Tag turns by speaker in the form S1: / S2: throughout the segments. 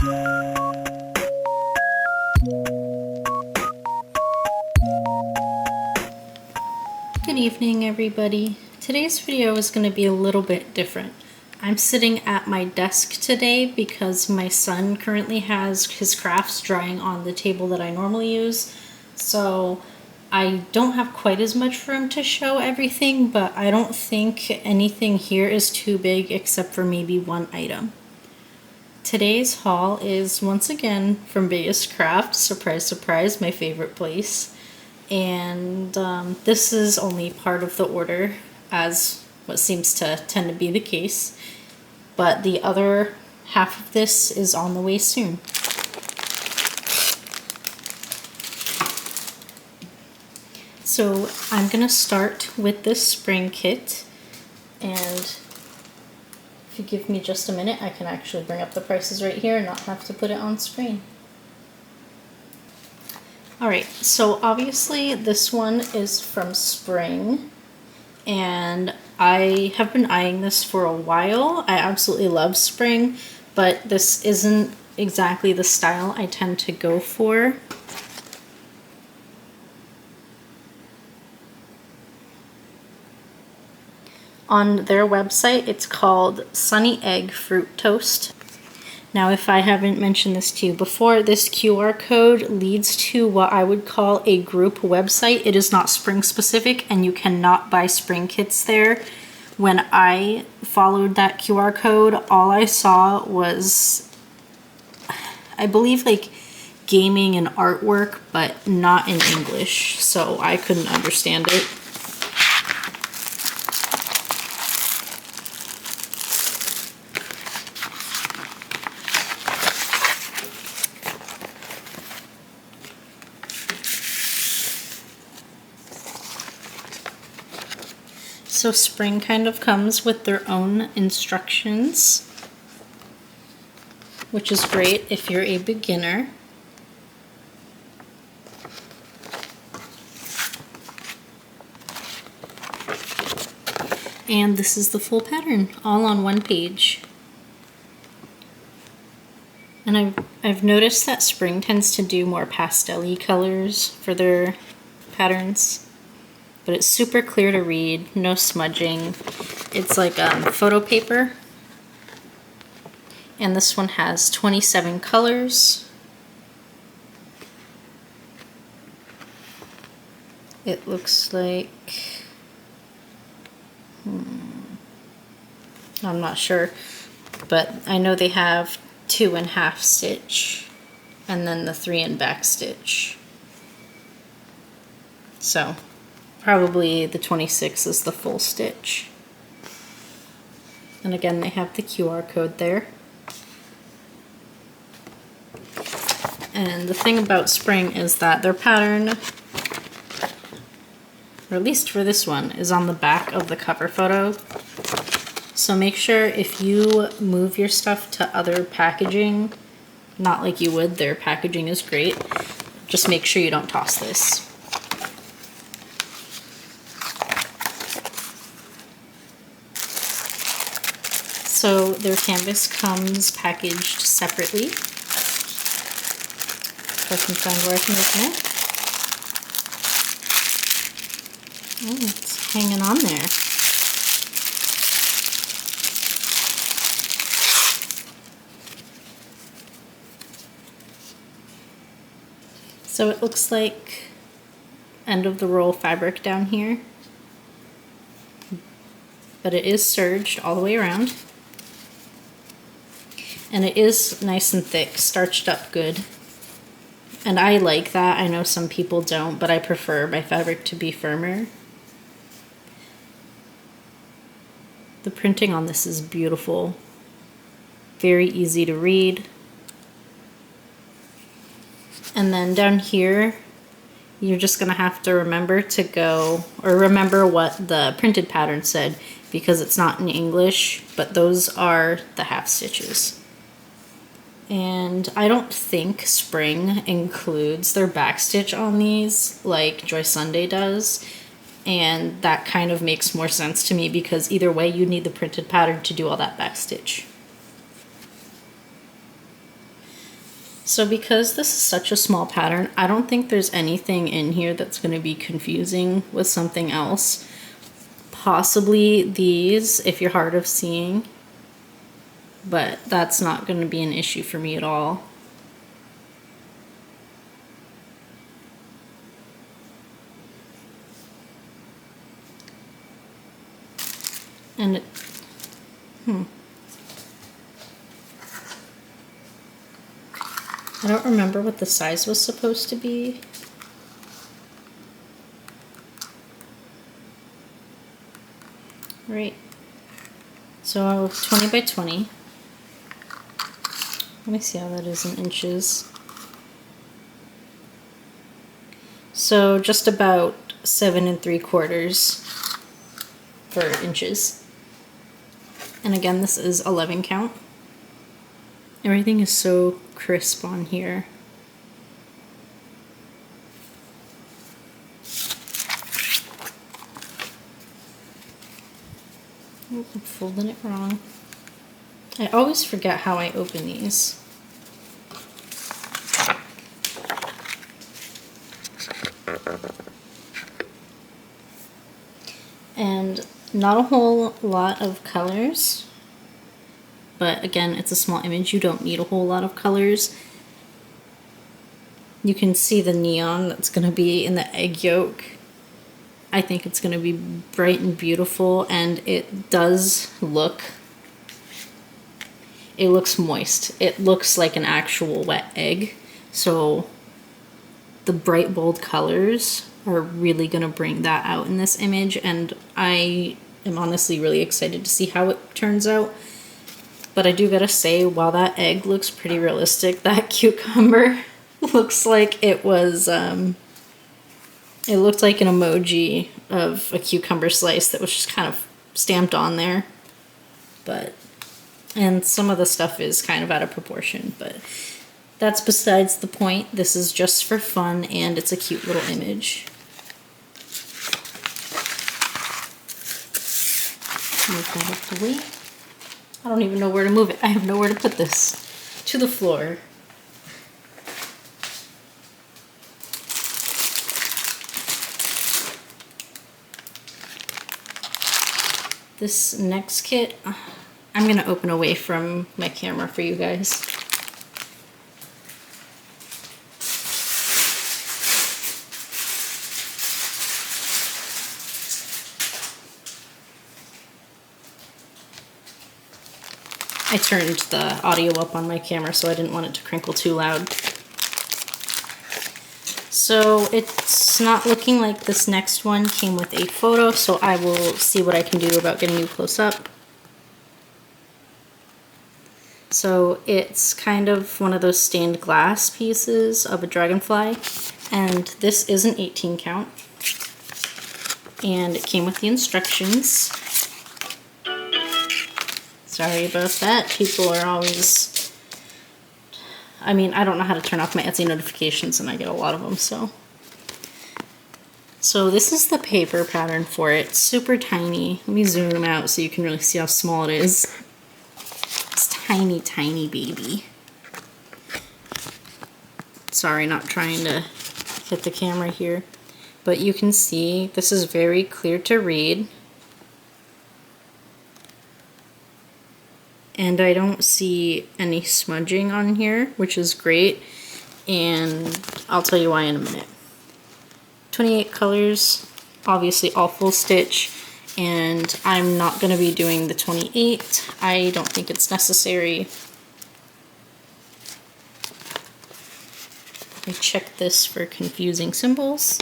S1: Good evening, everybody. Today's video is going to be a little bit different. I'm sitting at my desk today because my son currently has his crafts drying on the table that I normally use. So I don't have quite as much room to show everything, but I don't think anything here is too big except for maybe one item. Today's haul is once again from NimCrafts. Surprise, surprise, my favorite place. And this is only part of the order, as what seems to tend to be the case. But the other half of this is on the way soon. So I'm going to start with this spring kit, and if you give me just a minute, I can actually bring up the prices right here and not have to put it on screen. Alright, so obviously this one is from Spring, and I have been eyeing this for a while. I absolutely love Spring, but this isn't exactly the style I tend to go for. On their website, it's called Sunny Egg Fruit Toast. Now, if I haven't mentioned this to you before, this QR code leads to what I would call a group website. It is not Spring specific, and you cannot buy Spring kits there. When I followed that QR code, all I saw was, I believe, like gaming and artwork, but not in English, so I couldn't understand it. So Spring kind of comes with their own instructions, which is great if you're a beginner. And this is the full pattern, all on one page. And I've noticed that Spring tends to do more pastel-y colors for their patterns. But it's super clear to read, no smudging. It's like photo paper. And this one has 27 colors. It looks like, I'm not sure, but I know they have 2 and half stitch and then the 3 and back stitch. So probably the 26 is the full stitch. And again, they have the QR code there. And the thing about Spring is that their pattern, or at least for this one, is on the back of the cover photo. So make sure if you move your stuff to other packaging, not like you would, their packaging is great, just make sure you don't toss this. So their canvas comes packaged separately. If I can find where I can open it. Oh, it's hanging on there. So it looks like end of the roll fabric down here, but it is serged all the way around. And it is nice and thick, starched up good. And I like that. I know some people don't, but I prefer my fabric to be firmer. The printing on this is beautiful. Very easy to read. And then down here, you're just gonna have to remember to go, or remember what the printed pattern said, because it's not in English, but those are the half stitches. And I don't think Spring includes their backstitch on these like Joy Sunday does. And that kind of makes more sense to me because either way you need the printed pattern to do all that backstitch. So because this is such a small pattern, I don't think there's anything in here that's going to be confusing with something else. Possibly these, if you're hard of seeing, but that's not going to be an issue for me at all. And it, I don't remember what the size was supposed to be. Right. So 20 by 20. Let me see how that is in inches. So just about 7 3/4 for inches. And again, this is 11 count. Everything is so crisp on here. Oh, I'm folding it wrong. I always forget how I open these. And not a whole lot of colors. But again, it's a small image. You don't need a whole lot of colors. You can see the neon that's going to be in the egg yolk. I think it's going to be bright and beautiful, and it does look, it looks moist. It looks like an actual wet egg. So the bright, bold colors are really going to bring that out in this image, and I am honestly really excited to see how it turns out. But I do gotta say, while that egg looks pretty realistic, that cucumber looks like it was, it looked like an emoji of a cucumber slice that was just kind of stamped on there. But, and some of the stuff is kind of out of proportion, but that's besides the point. This is just for fun, and it's a cute little image. Move that up the way. I don't even know where to move it. I have nowhere to put this. To the floor. This next kit, I'm going to open away from my camera for you guys. I turned the audio up on my camera, so I didn't want it to crinkle too loud. So it's not looking like this next one came with a photo, so I will see what I can do about getting you close up. So it's kind of one of those stained glass pieces of a dragonfly, and this is an 18 count. And it came with the instructions. Sorry about that. People are always... I mean, I don't know how to turn off my Etsy notifications, and I get a lot of them, so... So this is the paper pattern for it. It's super tiny. Let me zoom out so you can really see how small it is. It's tiny, tiny baby. Sorry, not trying to hit the camera here. But you can see this is very clear to read. And I don't see any smudging on here, which is great. And I'll tell you why in a minute. 28 colors, obviously all full stitch. And I'm not going to be doing the 28. I don't think it's necessary. I check this for confusing symbols.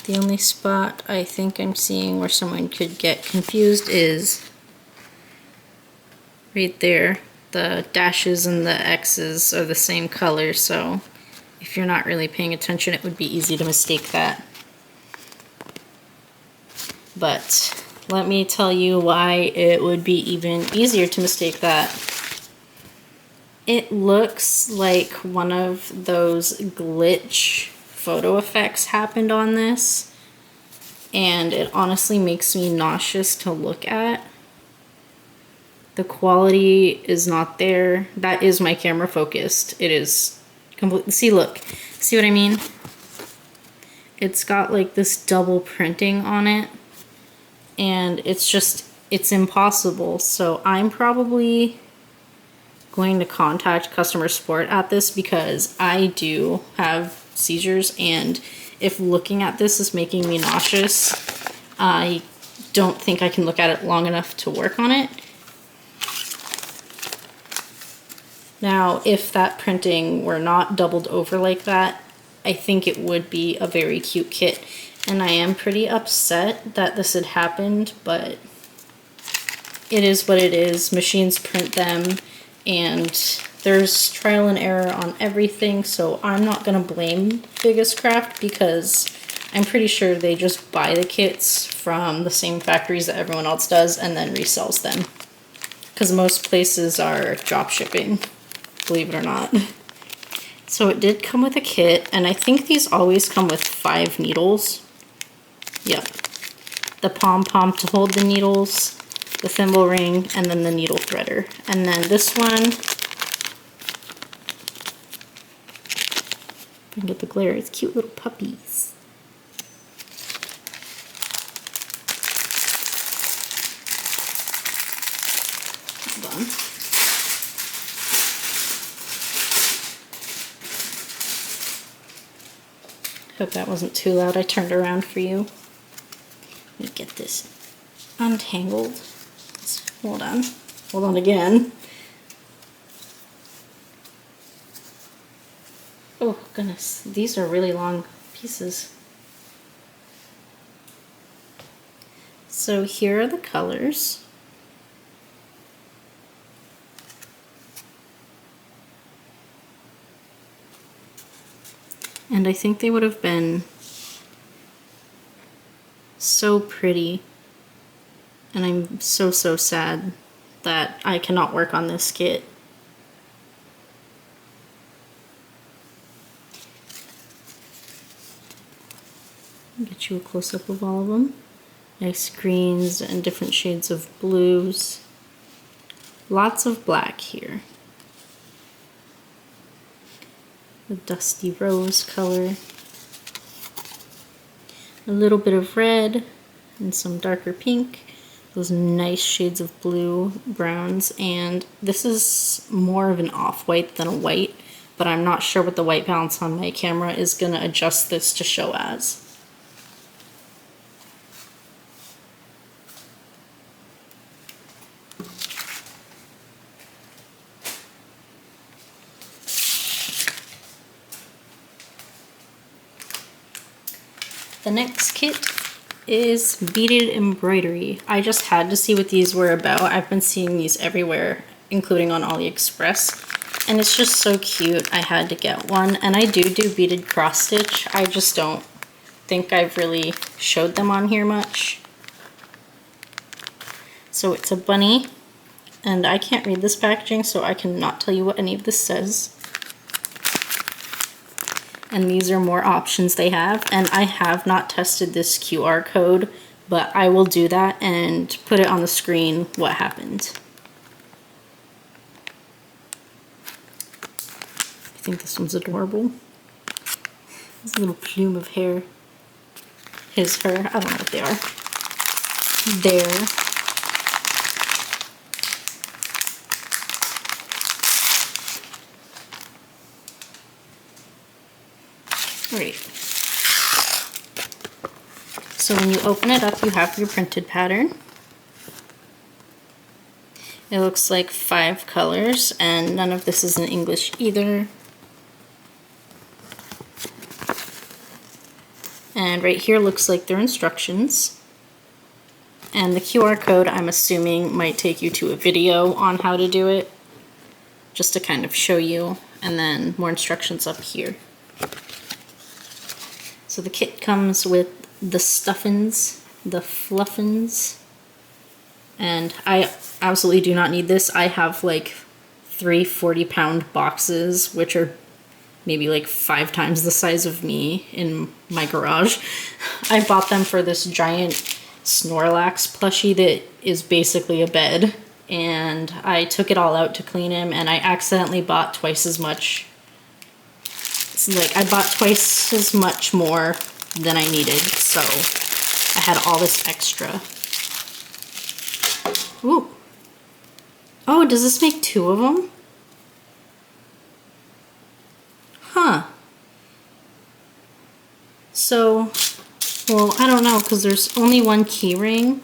S1: The only spot I think I'm seeing where someone could get confused is right there. The dashes and the X's are the same color, so if you're not really paying attention, it would be easy to mistake that. But let me tell you why it would be even easier to mistake that. It looks like one of those glitch photo effects happened on this. and it honestly makes me nauseous to look at. The quality is not there. That is my camera focused. It is completely, see, look, see what I mean? It's got like this double printing on it, and it's just, it's impossible. So I'm probably going to contact customer support at this because I do have seizures, and if looking at this is making me nauseous, I don't think I can look at it long enough to work on it. Now, if that printing were not doubled over like that, I think it would be a very cute kit. And I am pretty upset that this had happened, but it is what it is. Machines print them, and there's trial and error on everything, so I'm not gonna blame Biggest Craft because I'm pretty sure they just buy the kits from the same factories that everyone else does and then resells them. Because most places are drop shipping, believe it or not. So it did come with a kit, and I think these always come with 5 needles. Yep. The pom-pom to hold the needles, the thimble ring, and then the needle threader. And then this one, you can get the glare, it's cute little puppies. Hold on. Hope that wasn't too loud. I turned around for you. Let me get this untangled. Hold on. Hold on again. Oh goodness, these are really long pieces. So here are the colors. And I think they would have been so pretty. And I'm so sad that I cannot work on this kit. Get you a close-up of all of them. Nice greens and different shades of blues. Lots of black here. The dusty rose color. A little bit of red and some darker pink. Those nice shades of blue, browns, and this is more of an off-white than a white, but I'm not sure what the white balance on my camera is going to adjust this to show as. The next kit is beaded embroidery. I just had to see what these were about. I've been seeing these everywhere, including on AliExpress, and it's just so cute. I had to get one, and I do beaded cross stitch. I just don't think I've really showed them on here much. So it's a bunny, and I can't read this packaging, so I cannot tell you what any of this says. And these are more options they have, and I have not tested this QR code, but I will do that and put it on the screen what happened. I think this one's adorable. This little plume of hair. His, her, I don't know what they are. There. Right. So when you open it up, you have your printed pattern. It looks like 5 colors, and none of this is in English either. And right here looks like their instructions. And the QR code, I'm assuming, might take you to a video on how to do it, just to kind of show you, and then more instructions up here. So the kit comes with the stuffins, the fluffins, and I absolutely do not need this. I have like 3 40-pound boxes, which are maybe like 5 times the size of me in my garage. I bought them for this giant Snorlax plushie that is basically a bed. And I took it all out to clean him, and I accidentally bought twice as much. It's like I bought twice as much more than I needed, so I had all this extra. Ooh. Oh, does this make 2 of them? Huh. So, well, I don't know, because there's only 1 key ring.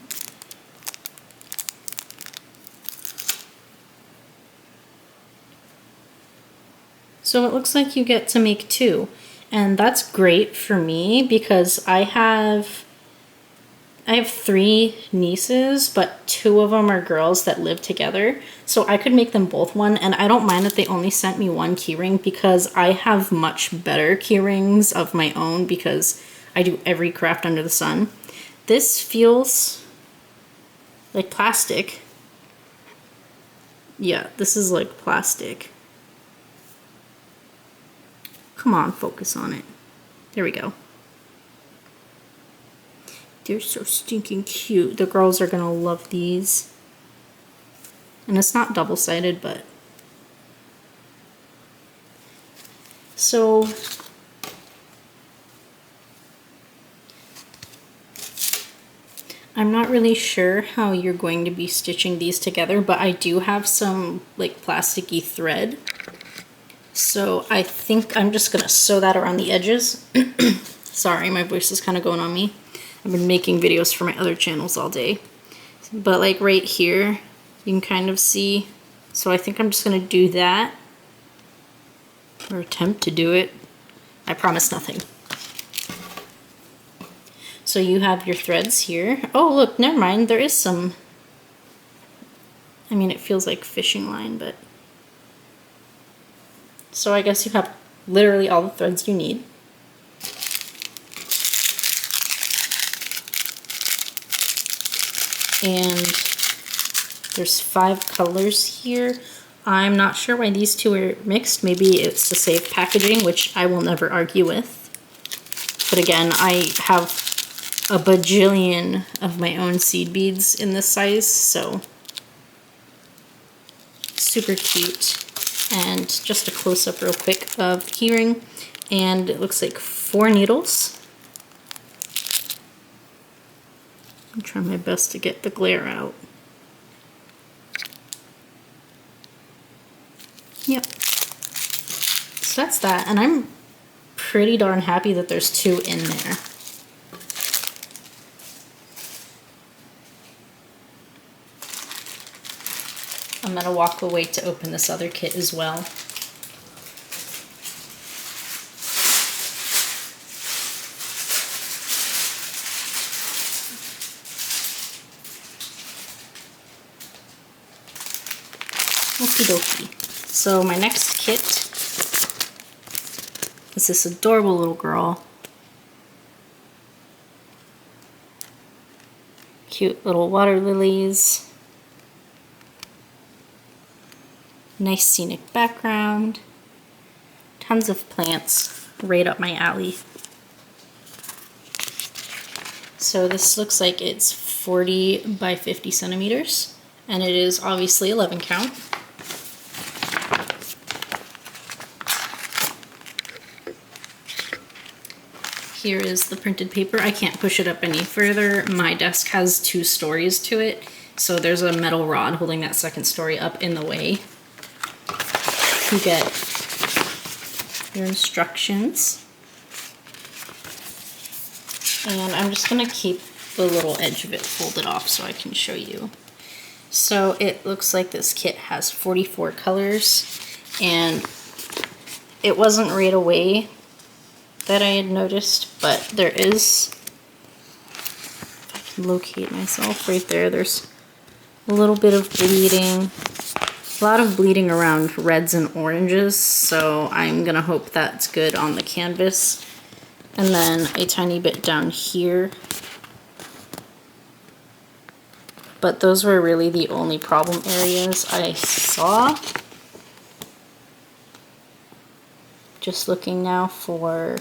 S1: So it looks like you get to make 2. And that's great for me because I have 3 nieces, but 2 of them are girls that live together. So I could make them both 1, and I don't mind that they only sent me 1 keyring because I have much better keyrings of my own because I do every craft under the sun. This feels like plastic. Yeah, this is like plastic. Come on, focus on it. There we go. They're so stinking cute. The girls are gonna love these. And it's not double-sided, but... So... I'm not really sure how you're going to be stitching these together, but I do have some like plasticky thread. So I think I'm just gonna sew that around the edges. Sorry, my voice is kind of going on me. I've been making videos for my other channels all day. But like right here, you can kind of see. So I think I'm just gonna do that. Or attempt to do it. I promise nothing. So you have your threads here. Oh look, never mind, there is some... I mean, it feels like fishing line, but... So I guess you have literally all the threads you need. And there's 5 colors here. I'm not sure why these 2 are mixed. Maybe it's to save packaging, which I will never argue with. But again, I have a bajillion of my own seed beads in this size, so super cute. And just a close-up real quick of the keyring, and it looks like 4 needles. I'm trying my best to get the glare out. Yep. So that's that, and I'm pretty darn happy that there's 2 in there. I'm gonna walk away to open this other kit as well. Okie dokie. So my next kit is this adorable little girl. Cute little water lilies. Nice scenic background. Tons of plants right up my alley. So this looks like it's 40 by 50 centimeters, and it is obviously 11 count. Here is the printed paper. I can't push it up any further. My desk has 2 stories to it, so there's a metal rod holding that second story up in the way. You get your instructions, and I'm just going to keep the little edge of it folded off so I can show you. So it looks like this kit has 44 colors, and it wasn't right away that I had noticed, but there is, if I can locate myself right there, there's a little bit of bleeding. A lot of bleeding around reds and oranges, so I'm gonna hope that's good on the canvas. And then a tiny bit down here. But those were really the only problem areas I saw. Just looking now for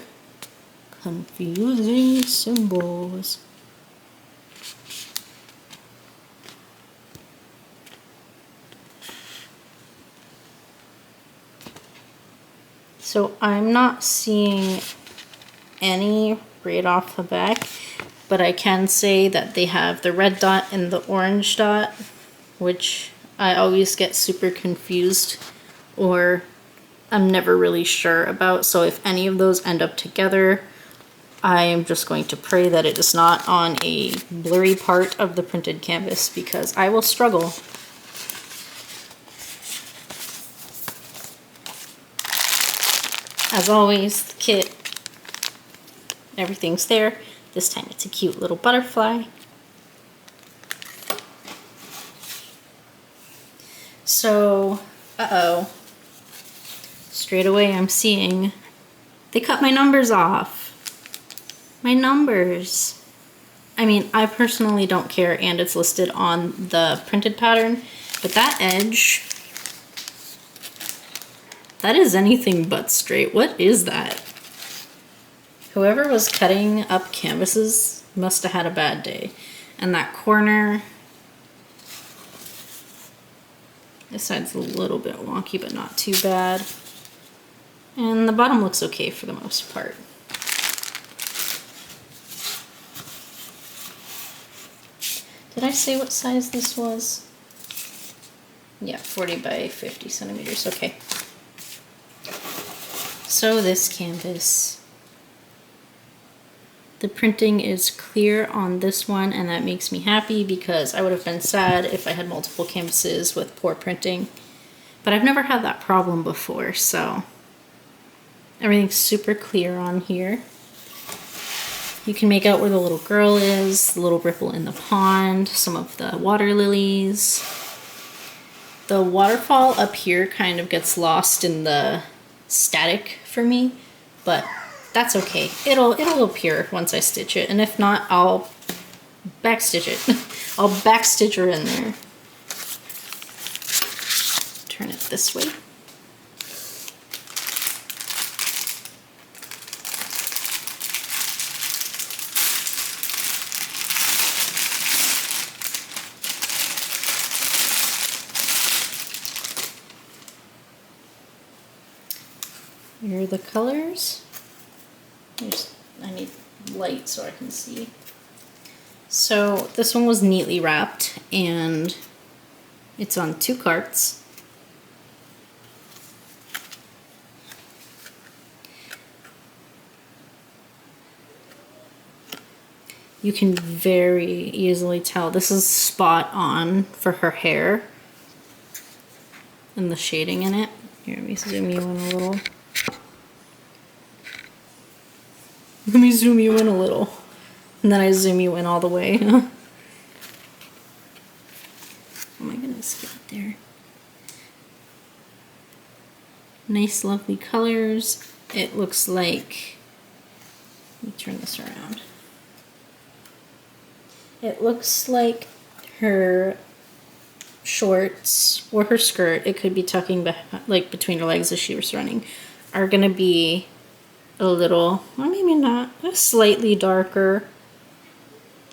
S1: confusing symbols. So I'm not seeing any right off the back, but I can say that they have the red dot and the orange dot, which I always get super confused, or I'm never really sure about. So if any of those end up together, I am just going to pray that it is not on a blurry part of the printed canvas, because I will struggle. As always, the kit, everything's there. This time it's a cute little butterfly. So, uh-oh. Straight away I'm seeing they cut my numbers off. My numbers. I mean, I personally don't care, and it's listed on the printed pattern, but that edge, that is anything but straight. What is that? Whoever was cutting up canvases must have had a bad day. And that corner, this side's a little bit wonky, but not too bad. And the bottom looks okay for the most part. Did I say what size this was? Yeah, 40 by 50 centimeters, okay. So this canvas, the printing is clear on this one, and that makes me happy because I would have been sad if I had multiple canvases with poor printing. But I've never had that problem before, so everything's super clear on here. You can make out where the little girl is, the little ripple in the pond, some of the water lilies. The waterfall up here kind of gets lost in the static for me, but that's okay. It'll appear once I stitch it, and if not, I'll backstitch it. I'll backstitch her in there. Turn it this way. Here are the colors. I need light so I can see. So this one was neatly wrapped, and it's on 2 carts. You can very easily tell this is spot on for her hair and the shading in it. Here, let me zoom you in a little. Let me zoom you in a little, and then I zoom you in all the way. Oh my goodness, get it there. Nice, lovely colors. It looks like, let me turn this around. It looks like her shorts or her skirt, it could be tucking like between her legs as she was running, are gonna be a little, well, maybe not, slightly darker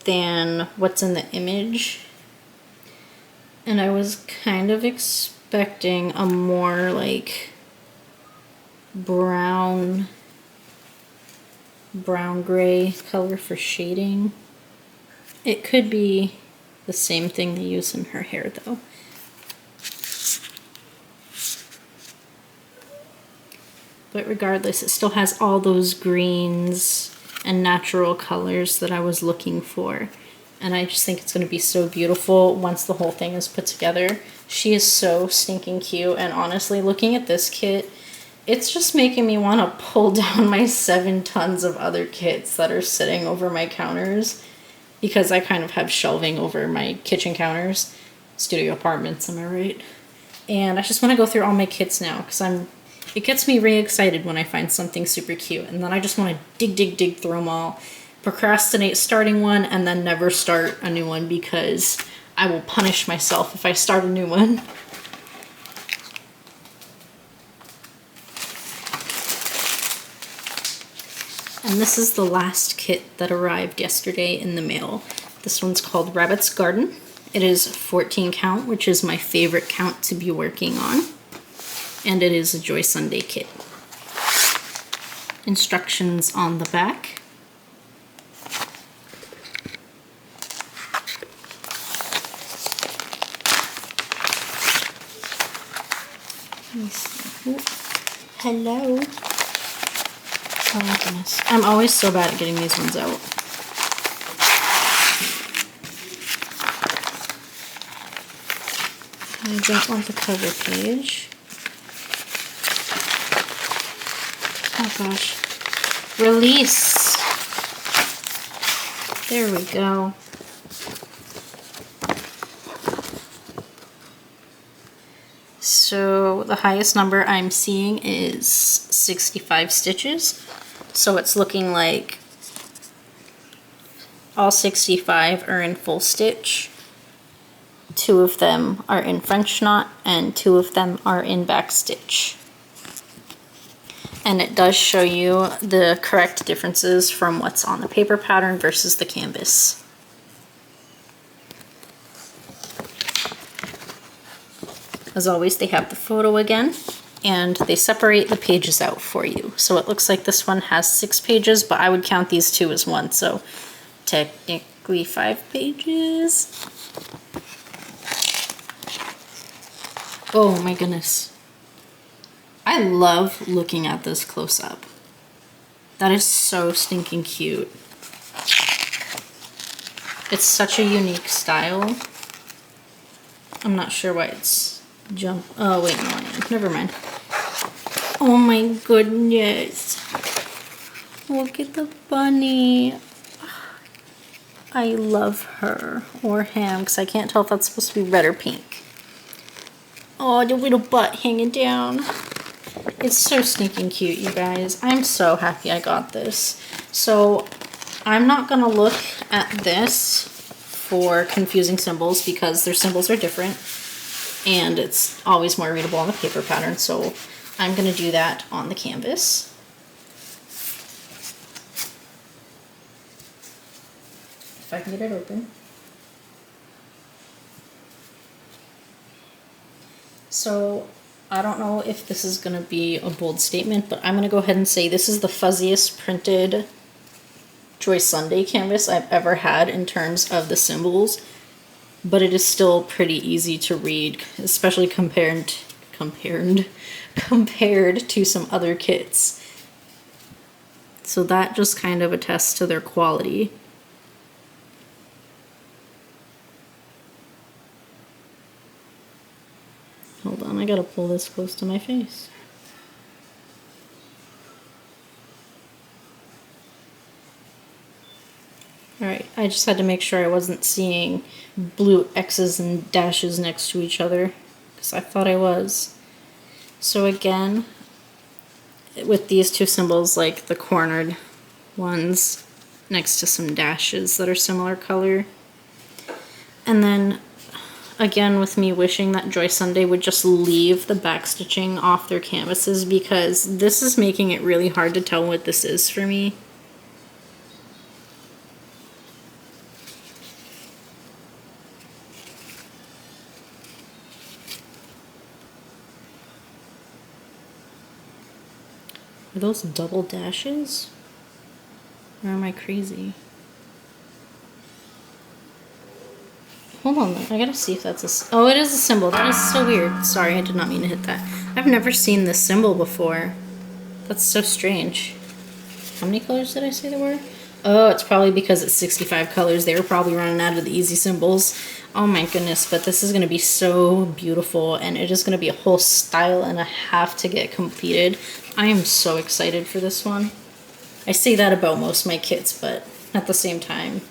S1: than what's in the image. And I was kind of expecting a more like brown gray color for shading. It could be the same thing they use in her hair though. But regardless, it still has all those greens and natural colors that I was looking for. And I just think it's going to be so beautiful once the whole thing is put together. She is so stinking cute, and honestly, looking at this kit, it's just making me want to pull down my 7 tons of other kits that are sitting over my counters, because I kind of have shelving over my kitchen counters. Studio apartments, am I right? And I just want to go through all my kits now, because it gets me really excited when I find something super cute, and then I just want to dig through them all, procrastinate starting one, and then never start a new one because I will punish myself if I start a new one. And this is the last kit that arrived yesterday in the mail. This one's called Rabbit's Garden. It is 14 count, which is my favorite count to be working on. And it is a Joy Sunday kit. Instructions on the back. Let me see. Ooh. Hello. Oh my goodness. I'm always so bad at getting these ones out. I don't want the cover page. Oh gosh. Release. There we go. So the highest number I'm seeing is 65 stitches. So it's looking like all 65 are in full stitch. 2 of them are in French knot and 2 of them are in back stitch. And it does show you the correct differences from what's on the paper pattern versus the canvas. As always, they have the photo again, and they separate the pages out for you. So it looks like this one has 6 pages, but I would count these 2 as 1, so technically 5 pages. Oh my goodness. I love looking at this close up. That is so stinking cute. It's such a unique style. I'm not sure why it's oh wait, no I am. Never mind. Oh my goodness. Look at the bunny. I love her. Or him, because I can't tell if that's supposed to be red or pink. Oh, the little butt hanging down. It's so stinking cute, you guys. I'm so happy I got this. So I'm not gonna look at this for confusing symbols because their symbols are different and it's always more readable on the paper pattern. So I'm gonna do that on the canvas. If I can get it open. So I don't know if this is going to be a bold statement, but I'm going to go ahead and say this is the fuzziest printed Joy Sunday canvas I've ever had in terms of the symbols, but it is still pretty easy to read, especially compared to some other kits. So that just kind of attests to their quality. Hold on, I gotta pull this close to my face. Alright, I just had to make sure I wasn't seeing blue X's and dashes next to each other, because I thought I was. So again, with these 2 symbols, like the cornered ones next to some dashes that are similar color. And then again, with me wishing that Joy Sunday would just leave the back stitching off their canvases, because this is making it really hard to tell what this is for me. Are those double dashes? Or am I crazy? Hold on, I gotta see if that's oh, it is a symbol. That is so weird. Sorry, I did not mean to hit that. I've never seen this symbol before. That's so strange. How many colors did I say there were? Oh, it's probably because it's 65 colors. They were probably running out of the easy symbols. Oh my goodness, but this is gonna be so beautiful, and it is gonna be a whole style and a half to get completed. I am so excited for this one. I say that about most of my kits, but at the same time,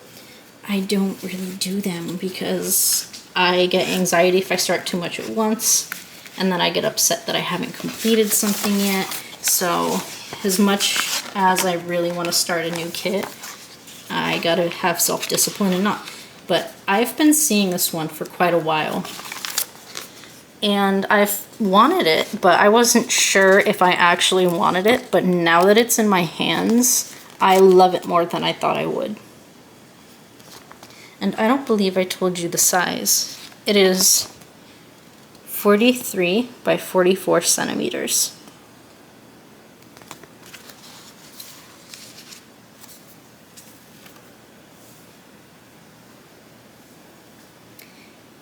S1: I don't really do them because I get anxiety if I start too much at once, and then I get upset that I haven't completed something yet. So as much as I really want to start a new kit, I gotta have self-discipline and not. But I've been seeing this one for quite a while, and I've wanted it, but I wasn't sure if I actually wanted it. But now that it's in my hands, I love it more than I thought I would. And I don't believe I told you the size. It is 43 by 44 centimeters.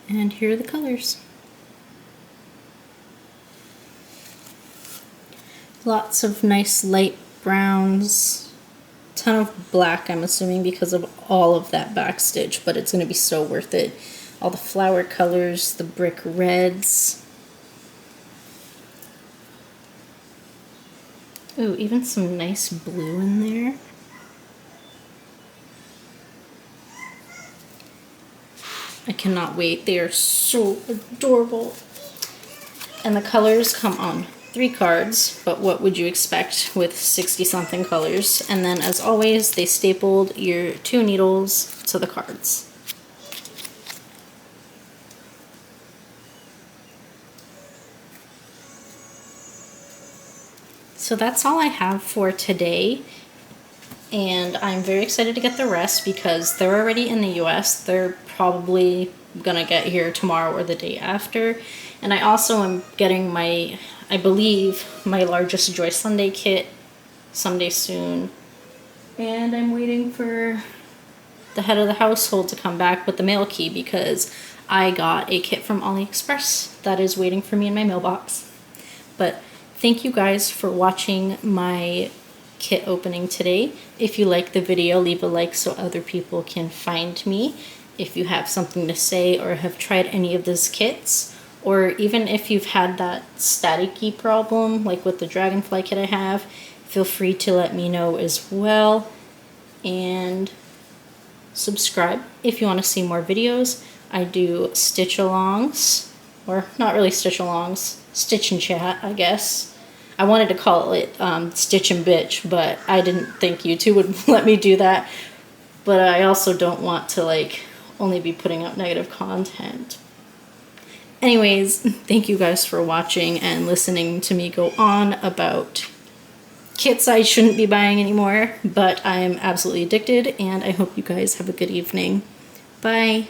S1: And here are the colors. Lots of nice light browns, ton of black, I'm assuming because of all of that backstitch, but it's going to be so worth it. All the flower colors, the brick reds. Ooh, even some nice blue in there. I cannot wait. They are so adorable. And the colors come on 3 cards, but what would you expect with 60 something colors? And then as always, they stapled your 2 needles to the cards. So that's all I have for today, and I'm very excited to get the rest because they're already in the US. They're probably gonna get here tomorrow or the day after. And I also am getting my, I believe, my largest Joy Sunday kit someday soon. And I'm waiting for the head of the household to come back with the mail key because I got a kit from AliExpress that is waiting for me in my mailbox. But thank you guys for watching my kit opening today. If you like the video, leave a like so other people can find me. If you have something to say or have tried any of these kits, or even if you've had that static-y problem, like with the Dragonfly kit I have, feel free to let me know as well. And subscribe if you want to see more videos. I do stitch-alongs, or not really stitch-alongs, stitch and chat, I guess. I wanted to call it Stitch and Bitch, but I didn't think YouTube would let me do that. But I also don't want to only be putting out negative content. Anyways, thank you guys for watching and listening to me go on about kits I shouldn't be buying anymore, but I'm absolutely addicted, and I hope you guys have a good evening. Bye.